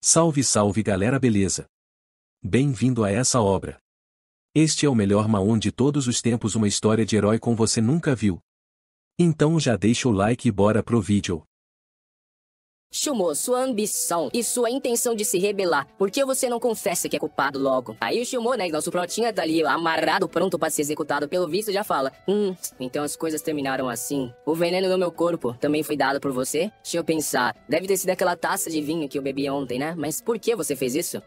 Salve salve galera, beleza? Bem-vindo a essa obra. Este é o melhor Maon de todos os tempos, uma história de herói como você nunca viu. Então já deixa o like e bora pro vídeo. Shumo, sua ambição e sua intenção de se rebelar, por que você não confessa que é culpado logo? Aí o Shumo, né, nosso protinha tá ali amarrado, pronto pra ser executado, pelo visto já fala: então as coisas terminaram assim. O veneno no meu corpo também foi dado por você? Deixa eu pensar, deve ter sido aquela taça de vinho que eu bebi ontem, né? Mas por que você fez isso?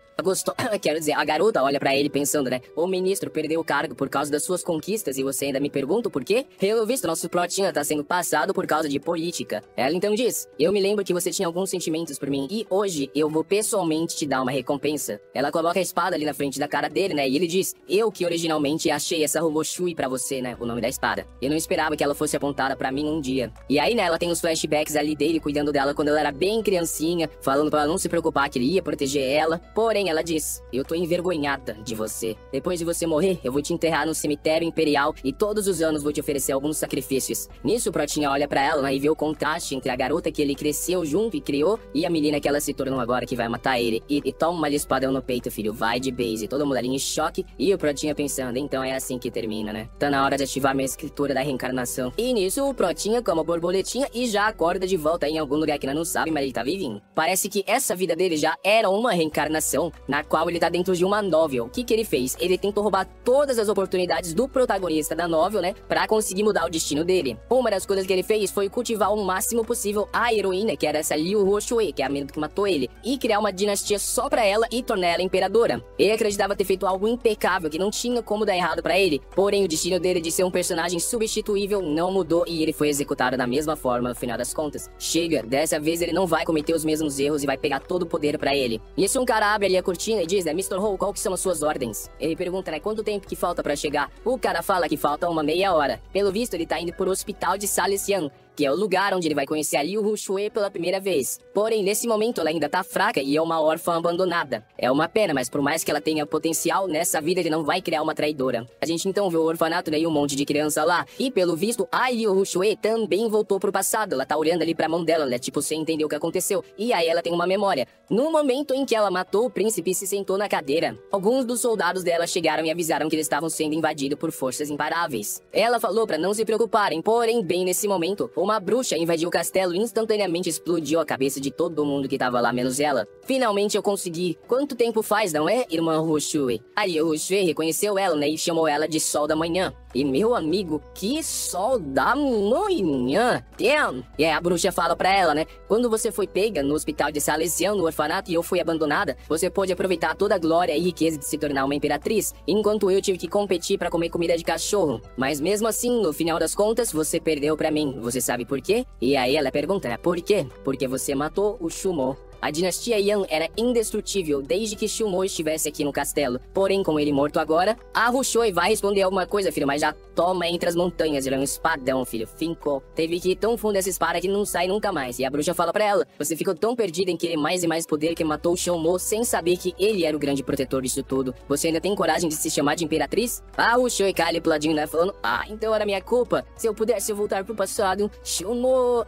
Quero dizer, a garota olha pra ele pensando, né? O ministro perdeu o cargo por causa das suas conquistas e você ainda me pergunta por quê? Pelo visto, nosso protinha tá sendo passado por causa de política. Ela então diz: eu me lembro que você tinha alguns sentimentos por mim e hoje eu vou pessoalmente te dar uma recompensa. Ela coloca a espada ali na frente da cara dele, né? E ele diz: eu que originalmente achei essa Roboshui pra você, né? O nome da espada. Eu não esperava que ela fosse apontada pra mim um dia. E aí, né, ela tem os flashbacks ali dele cuidando dela quando ela era bem criancinha, falando pra ela não se preocupar que ele ia proteger ela. Porém, ela diz: eu tô envergonhada de você. Depois de você morrer, eu vou te enterrar no cemitério imperial e todos os anos vou te oferecer alguns sacrifícios. Nisso, o protinha olha pra ela, né, e vê o contraste entre a garota que ele cresceu junto e criou e a menina que ela se tornou agora, que vai matar ele. E toma uma espadão no peito, filho, vai de base. Todo mundo ali em choque e o protinha pensando: então é assim que termina, né? Tá na hora de ativar minha escritura da reencarnação. E nisso, o protinha como a borboletinha e já acorda de volta em algum lugar que ela não sabe, mas ele tá vivinho. Parece que essa vida dele já era uma reencarnação, na qual ele tá dentro de uma novel. O que ele fez? Ele tentou roubar todas as oportunidades do protagonista da novel, né, pra conseguir mudar o destino dele. Uma das coisas que ele fez foi cultivar o máximo possível a heroína, que era essa Liu Huoshue, que é a menina que matou ele, e criar uma dinastia só pra ela e tornar ela imperadora. Ele acreditava ter feito algo impecável, que não tinha como dar errado pra ele, porém o destino dele de ser um personagem substituível não mudou e ele foi executado da mesma forma no final das contas. Chega, dessa vez ele não vai cometer os mesmos erros e vai pegar todo o poder pra ele. Nisso um cara abre ali a cortina e diz, né: Mr. Ho, qual que são as suas ordens? Ele pergunta, né, quanto tempo que falta pra chegar? O cara fala que falta uma meia hora. Pelo visto ele tá indo pro hospital de Salesian, que é o lugar onde ele vai conhecer a Liu Huoshue pela primeira vez. Porém, nesse momento ela ainda tá fraca e é uma órfã abandonada. É uma pena, mas por mais que ela tenha potencial, nessa vida ele não vai criar uma traidora. A gente então vê o orfanato, né, e um monte de criança lá. E pelo visto, a Liu Huoshue também voltou pro passado. Ela tá olhando ali pra mão dela, né, tipo, sem entender o que aconteceu. E aí ela tem uma memória. No momento em que ela matou o príncipe e se sentou na cadeira, alguns dos soldados dela chegaram e avisaram que eles estavam sendo invadidos por forças imparáveis. Ela falou pra não se preocuparem, porém, bem nesse momento, uma bruxa invadiu o castelo e instantaneamente explodiu a cabeça de todo mundo que tava lá, menos ela. Finalmente eu consegui. Quanto tempo faz, não é, irmã Huoshue? A Liu Huoshue reconheceu ela, né, e chamou ela de Sol da Manhã. E meu amigo, que sol da manhã! Damn! E aí a bruxa fala pra ela, né: quando você foi pega no hospital de Salesian, no orfanato, e eu fui abandonada, você pôde aproveitar toda a glória e riqueza de se tornar uma imperatriz, enquanto eu tive que competir pra comer comida de cachorro. Mas mesmo assim, no final das contas, você perdeu pra mim. Você sabe por quê? E aí ela pergunta: por quê? Porque você matou o Shumo. A dinastia Yan era indestrutível desde que Shumo estivesse aqui no castelo. Porém, com ele morto agora, a Huoshue vai responder alguma coisa, filho, mas já toma entre as montanhas. Ele é um espadão, filho. Fincou. Teve que ir tão fundo essa espada que não sai nunca mais. E a bruxa fala pra ela: você ficou tão perdida em querer mais e mais poder que matou o Shumo sem saber que ele era o grande protetor disso tudo. Você ainda tem coragem de se chamar de imperatriz? A Huoshue cai ali pro ladinho, né, falando: então era minha culpa. Se eu pudesse voltar pro passado, Shumo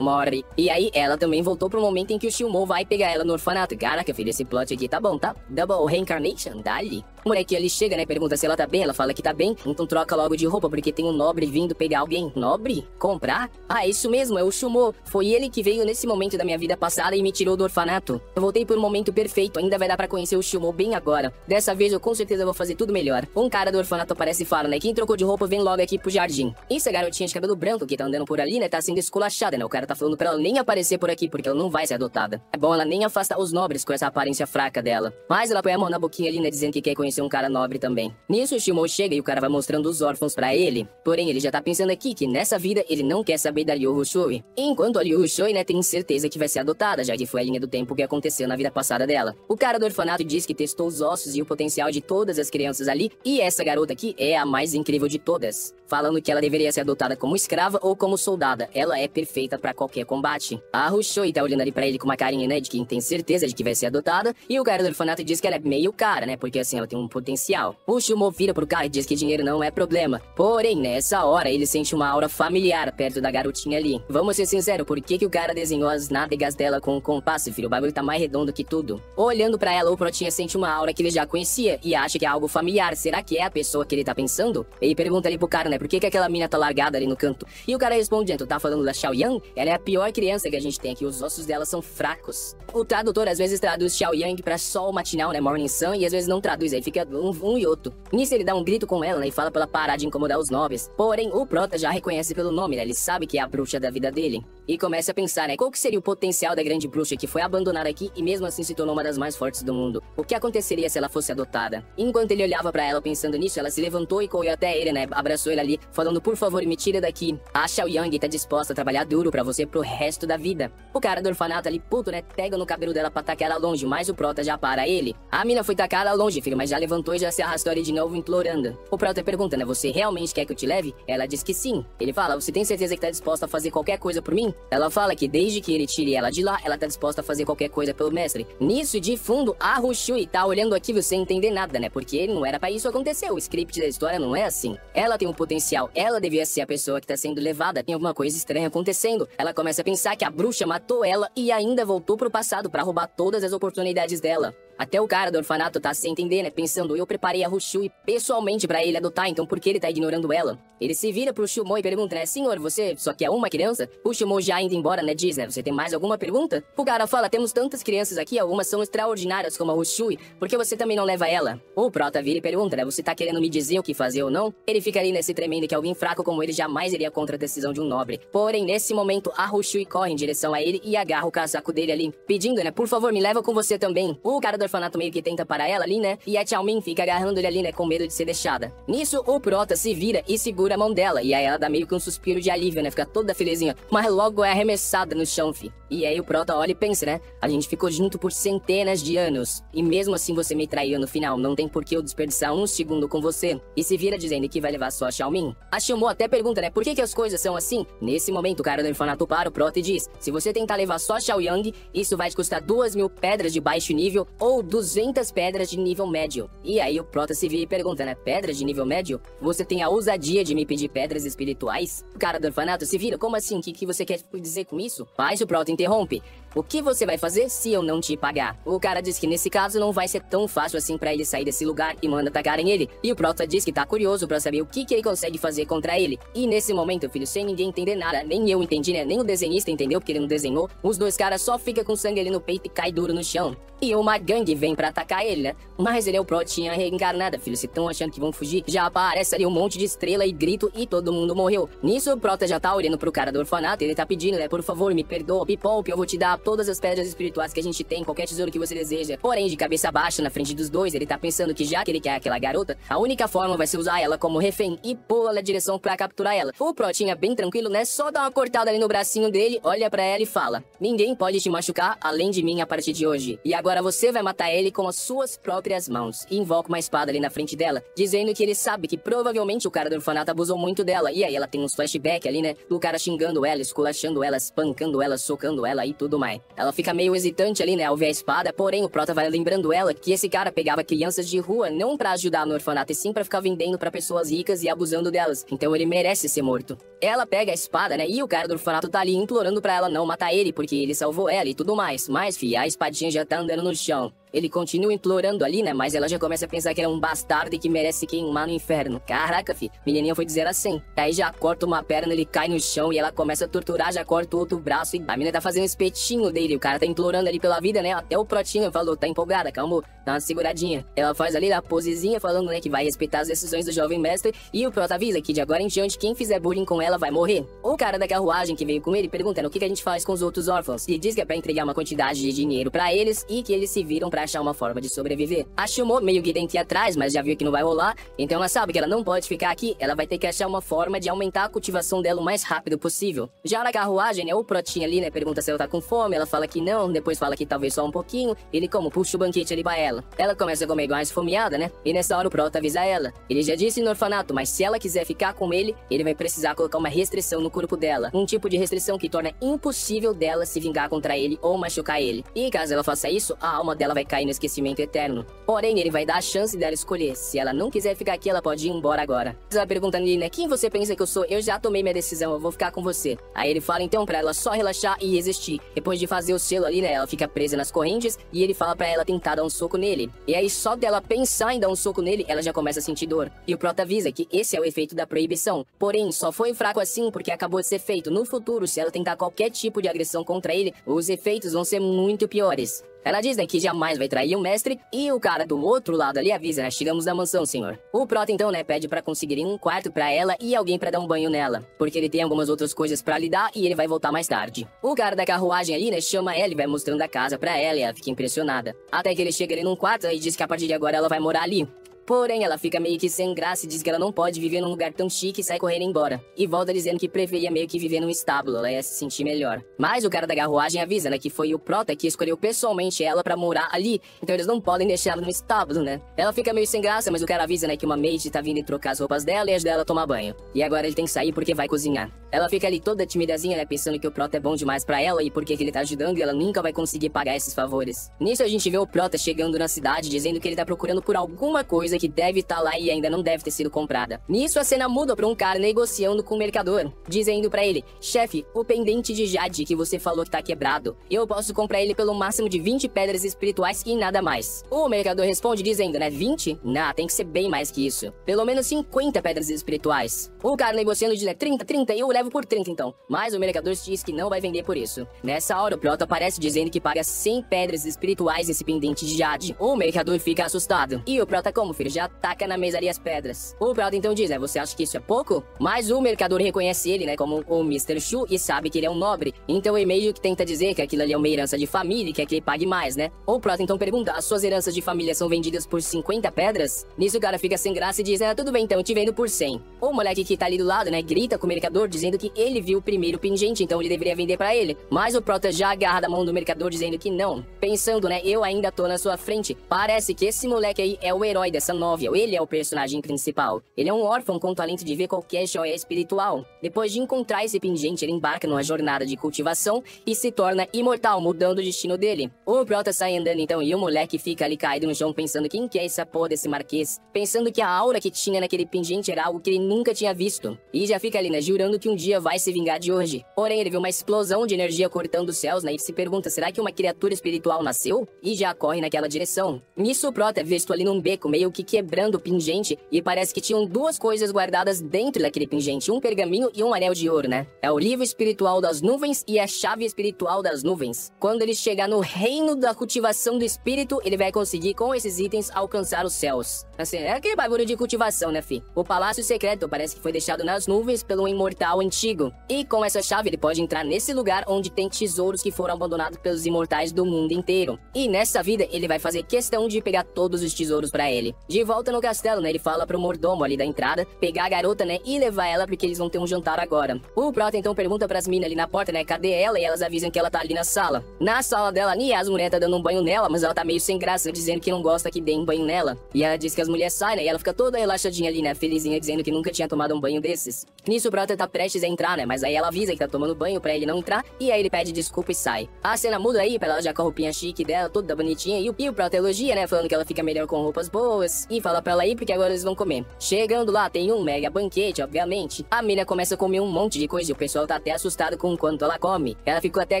morre. E aí ela também voltou pro momento em que o Shumo vai pegar ela no orfanato. Caraca, filho, esse plot aqui tá bom, tá? Double Reincarnation, dali. O moleque ali chega, né, pergunta se ela tá bem, ela fala que tá bem, então troca logo de roupa porque tem um nobre vindo pegar alguém. Nobre? Comprar? Isso mesmo, é o Shumo. Foi ele que veio nesse momento da minha vida passada e me tirou do orfanato. Eu voltei por um momento perfeito, ainda vai dar pra conhecer o Shumo bem agora. Dessa vez eu com certeza vou fazer tudo melhor. Um cara do orfanato aparece e fala, né: quem trocou de roupa vem logo aqui pro jardim. Isso, a garotinha de cabelo branco que tá andando por ali, né, tá sendo esculachada, né? O cara tá falando pra ela nem aparecer por aqui porque ela não vai ser adotada. É bom ela nem afastar os nobres com essa aparência fraca dela. Mas ela põe a mão na boquinha ali, né, dizendo que quer conhecer um cara nobre também. Nisso o Shumo chega e o cara vai mostrando os órfãos pra ele. Porém, ele já tá pensando aqui que nessa vida ele não quer saber da Liu Huoshue. Enquanto a Liu Huoshue, né, tem certeza que vai ser adotada, já que foi a linha do tempo que aconteceu na vida passada dela. O cara do orfanato diz que testou os ossos e o potencial de todas as crianças ali, e essa garota aqui é a mais incrível de todas, falando que ela deveria ser adotada como escrava ou como soldada. Ela é perfeita pra qualquer combate. A Huoshue tá olhando ali pra ele com uma carinha, né, de quem tem certeza de que vai ser adotada, e o cara do orfanato diz que ela é meio cara, né, porque assim, ela tem um potencial. O Shumo vira pro cara e diz que dinheiro não é problema. Porém, nessa hora, ele sente uma aura familiar perto da garotinha ali. Vamos ser sinceros, por que o cara desenhou as nádegas dela com um compasso, filho? O bagulho tá mais redondo que tudo. Olhando pra ela, o Protinha sente uma aura que ele já conhecia e acha que é algo familiar. Será que é a pessoa que ele tá pensando? Ele pergunta ali pro cara, né, por que aquela mina tá largada ali no canto? E o cara responde, tu tá falando da Xiaoyang? Ela é a pior criança que a gente tem aqui, os ossos dela são fracos. O tradutor às vezes traduz Xiaoyang pra sol matinal, né, morning sun, e às vezes não traduz, aí fica um e outro. Nisso ele dá um grito com ela, né, e fala pra ela parar de incomodar os nobres. Porém, o Prota já reconhece pelo nome, né, ele sabe que é a bruxa da vida dele. E começa a pensar, né, qual que seria o potencial da grande bruxa que foi abandonada aqui e mesmo assim se tornou uma das mais fortes do mundo? O que aconteceria se ela fosse adotada? Enquanto ele olhava pra ela pensando nisso, ela se levantou e correu até ele, né, abraçou ele ali, falando, por favor, me tira daqui. A Xiaoyang tá disposta a trabalhar duro pra você pro resto da vida. O cara do orfanato ali, puto, né, pega no cabelo dela pra tacar ela longe, mas o Prota já para ele. A mina foi tacar ela longe, filho, mas já levantou e já se arrastou ali de novo, implorando. O Prota pergunta, né, você realmente quer que eu te leve? Ela diz que sim. Ele fala, você tem certeza que tá disposta a fazer qualquer coisa por mim? Ela fala que desde que ele tire ela de lá, ela tá disposta a fazer qualquer coisa pelo mestre. Nisso, de fundo, a Rushui tá olhando aquilo sem entender nada, né, porque não era pra isso acontecer, o script da história não é assim. Ela tem um potencial, ela devia ser a pessoa que tá sendo levada, tem alguma coisa estranha acontecendo. Ela começa a pensar que a bruxa matou ela e ainda voltou pro passado pra roubar todas as oportunidades dela. Até o cara do orfanato tá sem entender, né, pensando, eu preparei a Rushui pessoalmente pra ele adotar, então por que ele tá ignorando ela? Ele se vira pro Shumo e pergunta, né, senhor, você só quer uma criança? O Shumo já indo embora, né, diz, né, você tem mais alguma pergunta? O cara fala, temos tantas crianças aqui, algumas são extraordinárias como a Rushui, por que você também não leva ela? O Prota vira e pergunta, né, você tá querendo me dizer o que fazer ou não? Ele fica ali nesse tremendo que alguém fraco como ele jamais iria contra a decisão de um nobre. Porém, nesse momento, a Rushui corre em direção a ele e agarra o casaco dele ali, pedindo, né, por favor, me leva com você também. O cara do orfanato meio que tenta parar ela ali, né, e a Xiaomin fica agarrando ele ali, né, com medo de ser deixada. Nisso, o Prota se vira e segura a mão dela, e aí ela dá meio que um suspiro de alívio, né, fica toda felizinha, mas logo é arremessada no chão, fi. E aí o Prota olha e pensa, né, a gente ficou junto por centenas de anos, e mesmo assim você me traiu no final, não tem por que eu desperdiçar um segundo com você. E se vira dizendo que vai levar só a Xiaomin. A Shumo até pergunta, né, por que as coisas são assim? Nesse momento, o cara do orfanato para o Prota e diz, se você tentar levar só a Xiaoyang, isso vai te custar 2.000 pedras de baixo nível ou 200 pedras de nível médio. E aí o Prota se vira e pergunta, né, pedras de nível médio? Você tem a ousadia de me pedir pedras espirituais? O cara do orfanato se vira, como assim? O que você quer dizer com isso? Mas o Prota interrompe. O que você vai fazer se eu não te pagar? O cara diz que nesse caso não vai ser tão fácil assim pra ele sair desse lugar e manda atacarem ele. E o Prota diz que tá curioso pra saber o que ele consegue fazer contra ele. E nesse momento, filho, sem ninguém entender nada, nem eu entendi, né? Nem o desenhista entendeu porque ele não desenhou. Os dois caras só ficam com sangue ali no peito e cai duro no chão. E uma gangue vem pra atacar ele, né? Mas ele é o Protinha reencarnada, filho. Se estão achando que vão fugir, já aparece ali um monte de estrela e grito e todo mundo morreu. Nisso, o Prota já tá olhando pro cara do orfanato e ele tá pedindo, né? Por favor, me perdoa, me poupe, eu vou te dar todas as pedras espirituais que a gente tem, qualquer tesouro que você deseja. Porém, de cabeça baixa, na frente dos dois, ele tá pensando que já que ele quer aquela garota, a única forma vai ser usar ela como refém e pula na direção pra capturar ela. O Protinha, bem tranquilo, né? Só dá uma cortada ali no bracinho dele, olha pra ela e fala, ninguém pode te machucar além de mim a partir de hoje. E agora você vai matar ele com as suas próprias mãos. E invoca uma espada ali na frente dela, dizendo que ele sabe que provavelmente o cara do orfanato abusou muito dela. E aí ela tem uns flashbacks ali, né? Do cara xingando ela, esculachando ela, espancando ela, socando ela e tudo mais. Ela fica meio hesitante ali, né, ao ver a espada, porém o Prota vai lembrando ela que esse cara pegava crianças de rua não pra ajudar no orfanato, e sim pra ficar vendendo pra pessoas ricas e abusando delas. Então ele merece ser morto. Ela pega a espada, né, e o cara do orfanato tá ali implorando pra ela não matar ele, porque ele salvou ela e tudo mais. Mas, fi, a espadinha já tá andando no chão. Ele continua implorando ali, né? Mas ela já começa a pensar que ele é um bastardo e que merece queimar no inferno. Caraca, fi. Menininha foi dizer assim. Aí já corta uma perna, ele cai no chão e ela começa a torturar, já corta o outro braço. E a menina tá fazendo um espetinho dele. O cara tá implorando ali pela vida, né? Até o Protinho falou, tá empolgada, calma, dá uma seguradinha. Ela faz ali a posezinha falando, né, que vai respeitar as decisões do jovem mestre. E o Prota avisa que de agora em diante, quem fizer bullying com ela vai morrer. O cara da carruagem que veio com ele pergunta, o que a gente faz com os outros órfãos? E diz que é pra entregar uma quantidade de dinheiro pra eles e que eles se viram pra achar uma forma de sobreviver. A Shumo meio que tenta ir atrás, mas já viu que não vai rolar, então ela sabe que ela não pode ficar aqui, ela vai ter que achar uma forma de aumentar a cultivação dela o mais rápido possível. Já na carruagem, né, o Protinha ali, né, pergunta se ela tá com fome, ela fala que não, depois fala que talvez só um pouquinho, ele como puxa o banquete ali pra ela. Ela começa a comer igual uma esfomeada, né, e nessa hora o Prota avisa ela. Ele já disse no orfanato, mas se ela quiser ficar com ele vai precisar colocar uma restrição no corpo dela, um tipo de restrição que torna impossível dela se vingar contra ele ou machucar ele. E caso ela faça isso, a alma dela vai cair no esquecimento eterno. Porém, ele vai dar a chance dela escolher. Se ela não quiser ficar aqui, ela pode ir embora agora. Ela pergunta ali, né, quem você pensa que eu sou? Eu já tomei minha decisão, eu vou ficar com você. Aí ele fala então pra ela só relaxar e resistir. Depois de fazer o selo ali, né, ela fica presa nas correntes e ele fala pra ela tentar dar um soco nele. E aí só dela pensar em dar um soco nele, ela já começa a sentir dor. E o prota avisa que esse é o efeito da proibição. Porém, só foi fraco assim porque acabou de ser feito. No futuro, se ela tentar qualquer tipo de agressão contra ele, os efeitos vão ser muito piores. Ela diz, né, que jamais vai trair o mestre, e o cara do outro lado ali avisa, né, chegamos na mansão, senhor. O prota então, né, pede pra conseguirem um quarto pra ela e alguém pra dar um banho nela, porque ele tem algumas outras coisas pra lidar e ele vai voltar mais tarde. O cara da carruagem ali, né, chama ela e vai mostrando a casa pra ela e ela fica impressionada. Até que ele chega ali num quarto e diz que a partir de agora ela vai morar ali. Porém, ela fica meio que sem graça e diz que ela não pode viver num lugar tão chique e sai correndo embora. E volta dizendo que preferia meio que viver num estábulo, ela ia se sentir melhor. Mas o cara da carruagem avisa, né, que foi o prota que escolheu pessoalmente ela pra morar ali, então eles não podem deixar ela no estábulo, né. Ela fica meio sem graça, mas o cara avisa, né, que uma maid tá vindo trocar as roupas dela e ajudar ela a tomar banho. E agora ele tem que sair porque vai cozinhar. Ela fica ali toda timidazinha, né, pensando que o prota é bom demais pra ela e porque que ele tá ajudando e ela nunca vai conseguir pagar esses favores. Nisso a gente vê o prota chegando na cidade, dizendo que ele tá procurando por alguma coisa que deve estar lá e ainda não deve ter sido comprada. Nisso a cena muda pra um cara negociando com o mercador, dizendo pra ele, chefe, o pendente de jade que você falou que tá quebrado, eu posso comprar ele pelo máximo de 20 pedras espirituais e nada mais. O mercador responde dizendo, né, 20? Não, tem que ser bem mais que isso. Pelo menos 50 pedras espirituais. O cara negociando diz, né, 30, eu levo por 30 então. Mas o mercador diz que não vai vender por isso. Nessa hora o prota aparece dizendo que paga 100 pedras espirituais esse pendente de jade. O mercador fica assustado. E o prota como, filho, já taca na mesa ali as pedras. O prota então diz, né, você acha que isso é pouco? Mas o mercador reconhece ele, né, como o Mr. Shu e sabe que ele é um nobre. Então ele meio que tenta dizer que aquilo ali é uma herança de família e quer que ele pague mais, né? O prota então pergunta, as suas heranças de família são vendidas por 50 pedras? Nisso o cara fica sem graça e diz, tudo bem então, eu te vendo por 100. O moleque que tá ali do lado, né, grita com o mercador dizendo que ele viu o primeiro pingente, então ele deveria vender pra ele. Mas o prota já agarra da mão do mercador dizendo que não. Pensando, né, eu ainda tô na sua frente. Parece que esse moleque aí é o herói dessa novel, ele é o personagem principal. Ele é um órfão com talento de ver qualquer joia espiritual. Depois de encontrar esse pingente, ele embarca numa jornada de cultivação e se torna imortal, mudando o destino dele. O prota sai andando então e o moleque fica ali caído no chão pensando quem que é essa porra desse marquês. Pensando que a aura que tinha naquele pingente era algo que ele nunca tinha visto. E já fica ali, né, jurando que um dia vai se vingar de hoje. Porém, ele vê uma explosão de energia cortando os céus, né, e se pergunta, será que uma criatura espiritual nasceu? E já corre naquela direção. Nisso o prota é visto ali num beco, meio que quebrando o pingente, e parece que tinham duas coisas guardadas dentro daquele pingente, um pergaminho e um anel de ouro, né? É o livro espiritual das nuvens e a chave espiritual das nuvens. Quando ele chegar no reino da cultivação do espírito, ele vai conseguir com esses itens alcançar os céus. Assim, é aquele bagulho de cultivação, né, fi? O palácio secreto parece que foi deixado nas nuvens pelo imortal antigo. E com essa chave ele pode entrar nesse lugar onde tem tesouros que foram abandonados pelos imortais do mundo inteiro. E nessa vida ele vai fazer questão de pegar todos os tesouros pra ele. De volta no castelo, né, ele fala pro mordomo ali da entrada pegar a garota, né, e levar ela porque eles vão ter um jantar agora. O prota então pergunta pras minas ali na porta, né, cadê ela? E elas avisam que ela tá ali na sala. Na sala dela ali, as mulheres tá dando um banho nela, mas ela tá meio sem graça, dizendo que não gosta que deem banho nela. E ela diz que as mulheres saem, né, e ela fica toda relaxadinha ali, né, felizinha, dizendo que nunca tinha tomado um banho desses. Nisso o prota tá prestes a entrar, né, mas aí ela avisa que tá tomando banho pra ele não entrar, e aí ele pede desculpa e sai. A cena muda aí pra ela já com a roupinha chique dela, toda bonitinha, e o prota elogia, né, falando que ela fica melhor com roupas boas, e fala pra ela ir porque agora eles vão comer. Chegando lá, tem um mega banquete, obviamente. A mina começa a comer um monte de coisa e o pessoal tá até assustado com o quanto ela come. Ela ficou até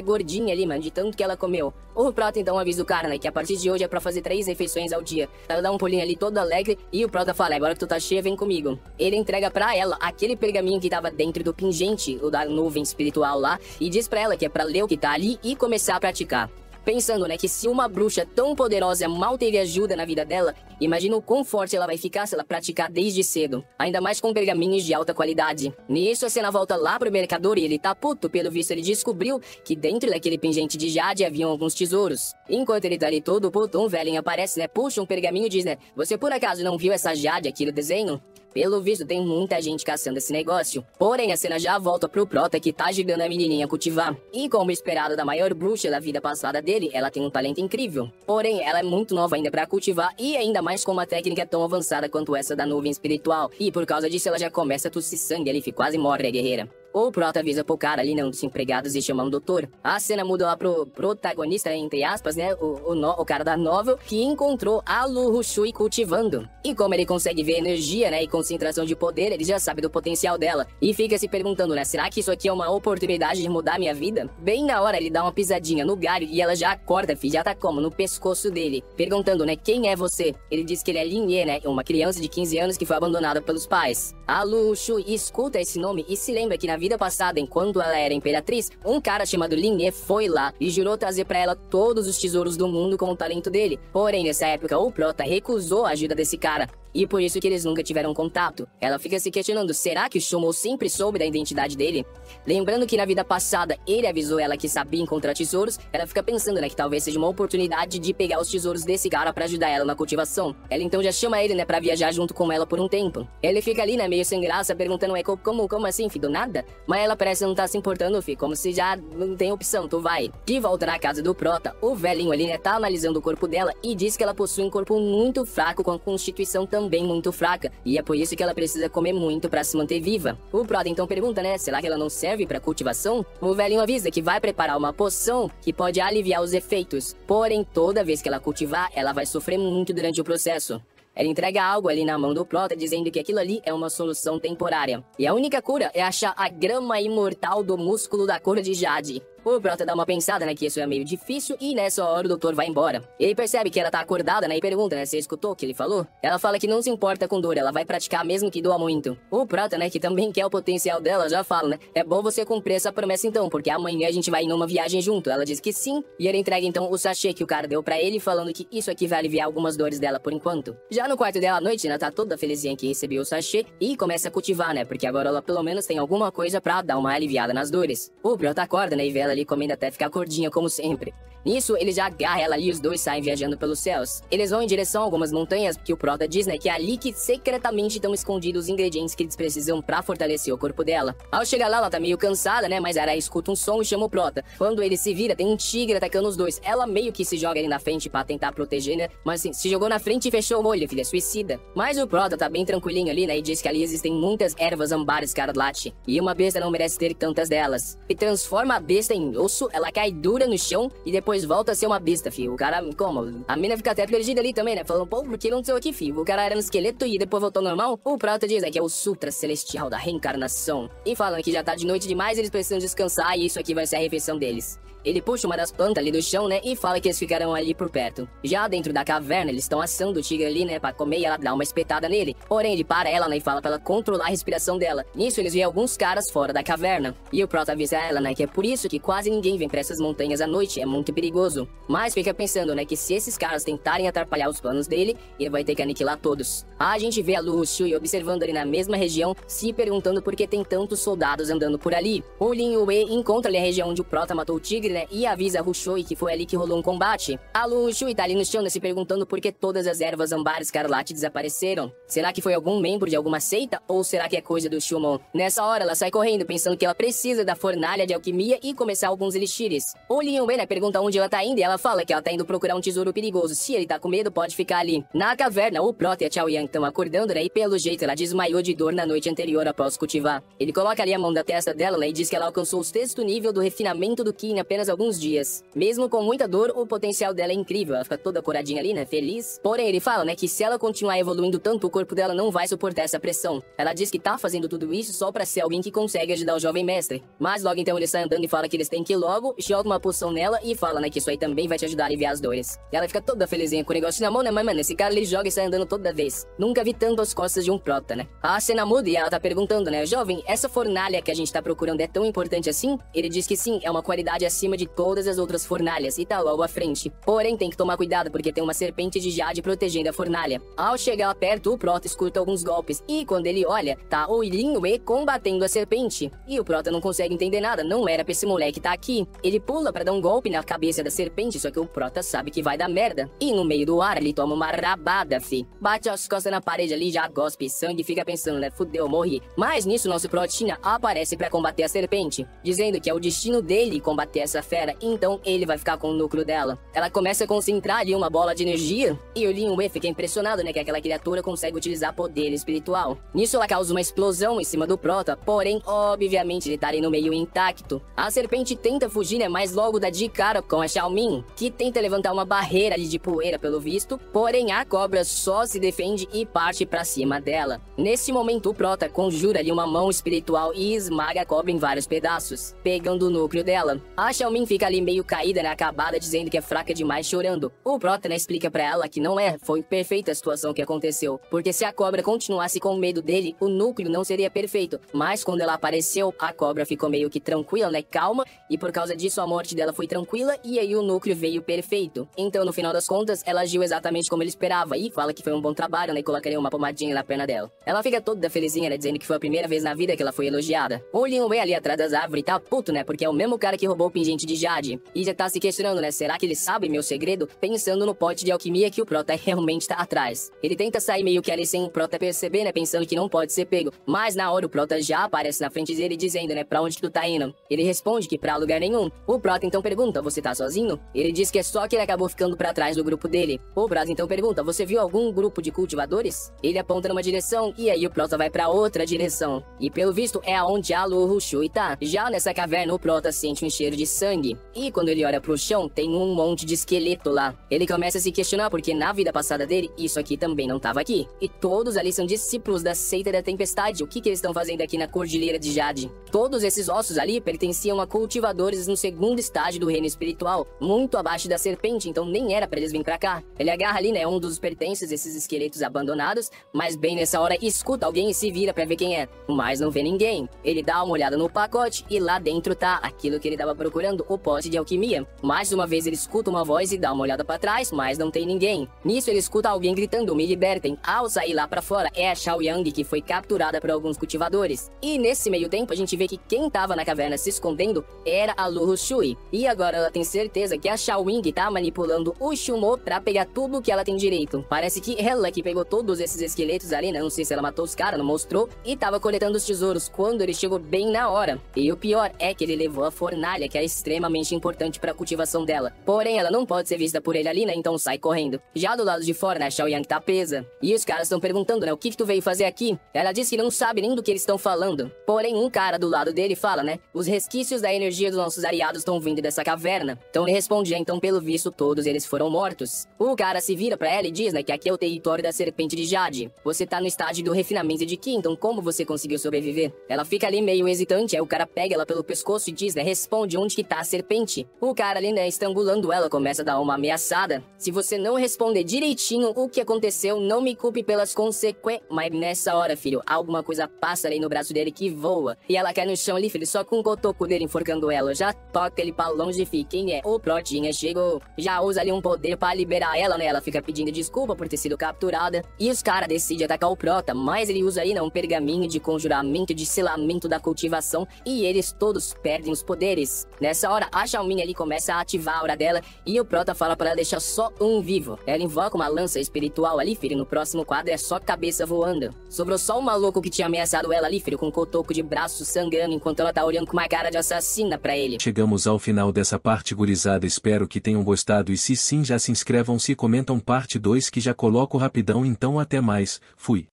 gordinha ali, mano, de tanto que ela comeu. O prota então avisa o cara, né, que a partir de hoje é pra fazer 3 refeições ao dia. Ela dá um pulinho ali todo alegre e o prota fala, agora que tu tá cheia, vem comigo. Ele entrega pra ela aquele pergaminho que tava dentro do pingente, o da nuvem espiritual lá, e diz pra ela que é pra ler o que tá ali e começar a praticar. Pensando, né, que se uma bruxa tão poderosa mal teve ajuda na vida dela, imagina o quão forte ela vai ficar se ela praticar desde cedo. Ainda mais com pergaminhos de alta qualidade. Nisso a cena volta lá pro mercador e ele tá puto, pelo visto ele descobriu que dentro daquele pingente de jade haviam alguns tesouros. Enquanto ele tá ali todo puto, um velhinho aparece, né, puxa um pergaminho e diz, né, você por acaso não viu essa jade aqui no desenho? Pelo visto, tem muita gente caçando esse negócio. Porém, a cena já volta pro prota que tá ajudando a menininha a cultivar. E como esperado da maior bruxa da vida passada dele, ela tem um talento incrível. Porém, ela é muito nova ainda pra cultivar e ainda mais com uma técnica tão avançada quanto essa da nuvem espiritual. E por causa disso, ela já começa a tossir sangue ali, quase morre a guerreira. O Prota avisa pro cara ali, né, um dos empregados, e chama um doutor. A cena muda lá pro protagonista, entre aspas, né, o cara da novel, que encontrou a Lu Hushui cultivando. E como ele consegue ver energia, né, e concentração de poder, ele já sabe do potencial dela. E fica se perguntando, né, será que isso aqui é uma oportunidade de mudar minha vida? Bem na hora, ele dá uma pisadinha no galho e ela já acorda, já tá como? No pescoço dele, perguntando, né, quem é você? Ele diz que ele é Lin Ye, né, uma criança de 15 anos que foi abandonada pelos pais. A Lu Hushui escuta esse nome e se lembra que na vida passada, enquanto ela era imperatriz, um cara chamado Lin Ye foi lá e jurou trazer pra ela todos os tesouros do mundo com o talento dele. Porém, nessa época, o Prota recusou a ajuda desse cara. E por isso que eles nunca tiveram contato. Ela fica se questionando, será que o Shumo sempre soube da identidade dele? Lembrando que na vida passada ele avisou ela que sabia encontrar tesouros, ela fica pensando, né, que talvez seja uma oportunidade de pegar os tesouros desse cara pra ajudar ela na cultivação. Ela então já chama ele, né, pra viajar junto com ela por um tempo. Ele fica ali, né, meio sem graça, perguntando, como assim, fi, do nada? Mas ela parece não tá se importando, fi, como se já não tem opção, tu vai. De volta na casa do Prota, o velhinho ali, né, tá analisando o corpo dela e diz que ela possui um corpo muito fraco, com a constituição também muito fraca, e é por isso que ela precisa comer muito pra se manter viva. O Prota então pergunta, né, será que ela não serve pra cultivação? O velhinho avisa que vai preparar uma poção que pode aliviar os efeitos, porém toda vez que ela cultivar, ela vai sofrer muito durante o processo. Ela entrega algo ali na mão do Prota, dizendo que aquilo ali é uma solução temporária. E a única cura é achar a grama imortal do músculo da cor de Jade. O Prota dá uma pensada, né, que isso é meio difícil, e nessa hora o doutor vai embora. Ele percebe que ela tá acordada, né, e pergunta, né, se escutou o que ele falou? Ela fala que não se importa com dor, ela vai praticar mesmo que doa muito. O Prota, né, que também quer o potencial dela, já fala, né, é bom você cumprir essa promessa então, porque amanhã a gente vai numa viagem junto. Ela diz que sim, e ele entrega então o sachê que o cara deu pra ele, falando que isso aqui vai aliviar algumas dores dela por enquanto. Já no quarto dela à noite, ela tá toda felizinha que recebeu o sachê, e começa a cultivar, né, porque agora ela pelo menos tem alguma coisa pra dar uma aliviada nas dores. O Prota acorda, né, e vê ela ali comendo até ficar gordinha como sempre. Nisso, ele já agarra ela ali e os dois saem viajando pelos céus. Eles vão em direção a algumas montanhas, que o Prota diz, né, que é ali que secretamente estão escondidos os ingredientes que eles precisam pra fortalecer o corpo dela. Ao chegar lá, ela tá meio cansada, né, mas ela escuta um som e chama o Prota. Quando ele se vira, tem um tigre atacando os dois. Ela meio que se joga ali na frente pra tentar proteger, né, mas assim, se jogou na frente e fechou o olho, filha, suicida. Mas o Prota tá bem tranquilinho ali, né, e diz que ali existem muitas ervas ambar escarlate, e uma besta não merece ter tantas delas. E transforma a besta em osso, ela cai dura no chão e depois volta a ser uma besta, filho. O cara, como? A mina fica até perdida ali também, né? Falando, pô, por que não aconteceu aqui, filho? O cara era um esqueleto e depois voltou normal. O Prota diz, né, que é o Sutra Celestial da Reencarnação. E falam que já tá de noite demais, eles precisam descansar e isso aqui vai ser a refeição deles. Ele puxa uma das plantas ali do chão, né, e fala que eles ficarão ali por perto. Já dentro da caverna, eles estão assando o tigre ali, né, pra comer e ela dá uma espetada nele. Porém, ele para ela, né, e fala pra ela controlar a respiração dela. Nisso, eles veem alguns caras fora da caverna. E o Prota avisa ela, né, que é por isso que quase ninguém vem pra essas montanhas à noite, é muito perigoso. Mas fica pensando, né, que se esses caras tentarem atrapalhar os planos dele, ele vai ter que aniquilar todos. A gente vê a Lu Hushui observando ali na mesma região, se perguntando por que tem tantos soldados andando por ali. O Lin Yue encontra ali a região onde o Prota matou o tigre, né, e avisa a Hushui que foi ali que rolou um combate. A Lu Hushui tá ali no chão, né, se perguntando por que todas as ervas ambar escarlate desapareceram. Será que foi algum membro de alguma seita ou será que é coisa do Shumon? Nessa hora ela sai correndo, pensando que ela precisa da fornalha de alquimia e começar alguns elixires. O Lin Yue, né, pergunta onde ela tá indo e ela fala que ela tá indo procurar um tesouro perigoso. Se ele tá com medo, pode ficar ali. Na caverna, o Prota e a Chao Yang estão acordando, né, e pelo jeito ela desmaiou de dor na noite anterior após cultivar. Ele coloca ali a mão da testa dela, né, e diz que ela alcançou o sexto nível do refinamento do Ki em apenas alguns dias. Mesmo com muita dor, o potencial dela é incrível. Ela fica toda coradinha ali, né, feliz. Porém, ele fala, né, que se ela continuar evoluindo tanto, o corpo dela não vai suportar essa pressão. Ela diz que tá fazendo tudo isso só pra ser alguém que consegue ajudar o jovem mestre. Mas logo então ele sai andando e fala que eles têm que ir logo, joga uma poção nela e fala, né, que isso aí também vai te ajudar a aliviar as dores. E ela fica toda felizinha com o negócio na mão, né, mas mano, esse cara ele joga e sai andando toda vez. Nunca vi tanto as costas de um Prota, né. A cena muda e ela tá perguntando, né, jovem, essa fornalha que a gente tá procurando é tão importante assim? Ele diz que sim, é uma qualidade acima de todas as outras fornalhas e tá logo à frente. Porém, tem que tomar cuidado porque tem uma serpente de jade protegendo a fornalha. Ao chegar lá perto, o Prota escuta alguns golpes e quando ele olha, tá o Lin Yue combatendo a serpente. E o Prota não consegue entender nada, não era pra esse moleque tá aqui. Ele pula pra dar um golpe na cabeça da serpente, só que o Prota sabe que vai dar merda. E no meio do ar, ele toma uma rabada, fi. Bate as costas na parede ali, já gospe sangue e fica pensando, né, fudeu, morri. Mas nisso, nosso Protinha aparece pra combater a serpente, dizendo que é o destino dele combater essa essa fera, então ele vai ficar com o núcleo dela. Ela começa a concentrar ali uma bola de energia, e o Lin Wei fica impressionado, né, que aquela criatura consegue utilizar poder espiritual. Nisso ela causa uma explosão em cima do Prota, porém, obviamente, ele tá ali no meio intacto. A serpente tenta fugir, né, mas logo dá de cara com a Xiaomin, que tenta levantar uma barreira ali de poeira pelo visto, porém a cobra só se defende e parte pra cima dela. Nesse momento, o Prota conjura ali uma mão espiritual e esmaga a cobra em vários pedaços, pegando o núcleo dela. A Xiaomin fica ali meio caída, né, acabada, dizendo que é fraca demais, chorando. O Prota, né, explica pra ela que não foi perfeita a situação que aconteceu, porque se a cobra continuasse com medo dele, o núcleo não seria perfeito. Mas quando ela apareceu, a cobra ficou meio que tranquila, né, calma, e por causa disso a morte dela foi tranquila e aí o núcleo veio perfeito. Então, no final das contas, ela agiu exatamente como ele esperava e fala que foi um bom trabalho, né, e colocaria uma pomadinha na perna dela. Ela fica toda felizinha, né, dizendo que foi a primeira vez na vida que ela foi elogiada. O Lin Wei ali atrás das árvores tá puto, né, porque é o mesmo cara que roubou o pingente de Jade. E já tá se questionando, né, será que ele sabe meu segredo? Pensando no pote de alquimia que o Prota realmente tá atrás. Ele tenta sair meio que ali sem o Prota perceber, né, pensando que não pode ser pego. Mas na hora o Prota já aparece na frente dele dizendo, né, pra onde que tu tá indo? Ele responde que pra lugar nenhum. O Prota então pergunta, você tá sozinho? Ele diz que é só que ele acabou ficando pra trás do grupo dele. O Prota então pergunta, você viu algum grupo de cultivadores? Ele aponta numa direção e aí o Prota vai pra outra direção. E pelo visto é aonde a Lu Shui tá. Já nessa caverna o Prota sente um cheiro de sangue. E quando ele olha pro chão tem um monte de esqueleto lá. Ele começa a se questionar porque na vida passada dele isso aqui também não tava aqui. E todos ali são discípulos da seita da tempestade. O que eles estão fazendo aqui na Cordilheira de Jade? Todos esses ossos ali pertenciam a cultivadores no segundo estágio do reino espiritual, muito abaixo da serpente, então nem era pra eles virem pra cá. Ele agarra ali, né, um dos pertences desses esqueletos abandonados, mas bem nessa hora escuta alguém e se vira pra ver quem é, mas não vê ninguém. Ele dá uma olhada no pacote e lá dentro tá aquilo que ele tava procurando, o pote de alquimia. Mais uma vez ele escuta uma voz e dá uma olhada pra trás, mas não tem ninguém. Nisso ele escuta alguém gritando, me libertem. Ao sair lá pra fora é a Xiao Yang, que foi capturada por alguns cultivadores. E nesse meio tempo a gente vê que quem tava na caverna se escondendo era a Lu Shui. E agora ela tem certeza que a Xiao Ying tá manipulando o Shumo pra pegar tudo que ela tem direito. Parece que ela que pegou todos esses esqueletos ali, né? Não sei se ela matou os caras, não mostrou. E tava coletando os tesouros quando ele chegou bem na hora. E o pior é que ele levou a fornalha, que é extremamente importante pra cultivação dela. Porém, ela não pode ser vista por ele ali, né? Então sai correndo. Já do lado de fora, né? A Xiao Yang tá presa. E os caras estão perguntando, né? O que tu veio fazer aqui? Ela diz que não sabe nem do que eles estão falando. Porém, um cara do lado dele fala, né? Os resquícios da energia dos nossos aliados estão vindo dessa caverna. Então ele responde, então pelo visto todos eles foram mortos. O cara se vira pra ela e diz, né, que aqui é o território da serpente de Jade. Você tá no estágio do refinamento de Qi, então como você conseguiu sobreviver? Ela fica ali meio hesitante, aí o cara pega ela pelo pescoço e diz, né, responde onde que tá a serpente. O cara ali, né, estrangulando ela, começa a dar uma ameaçada. Se você não responder direitinho o que aconteceu, não me culpe pelas consequências. Mas nessa hora, filho, alguma coisa passa ali no braço dele que voa. E ela cai no chão ali, filho, só com o cotoco dele enforcando ela. Já toca ele pra longe e fica, quem é? O Protinha chegou. Já usa ali um poder pra liberar ela, né? Ela fica pedindo desculpa por ter sido capturada. E os caras decidem atacar o Prota, mas ele usa aí, né, um pergaminho de conjuramento, de selamento da cultivação. E eles todos perdem os poderes. Nessa hora, a Xiaomin ali começa a ativar a aura dela. E o Prota fala pra ela deixar só um vivo. Ela invoca uma lança espiritual ali, filho. No próximo quadro é só cabeça voando. Sobrou só o maluco que tinha ameaçado ela ali, filho, com um cotoco de braço sangrando, enquanto ela tá olhando com uma cara de assassina pra ele. Chegamos ao final dessa parte, gurizada, espero que tenham gostado e se sim já se inscrevam, se comentam parte 2 que já coloco rapidão, então até mais, fui.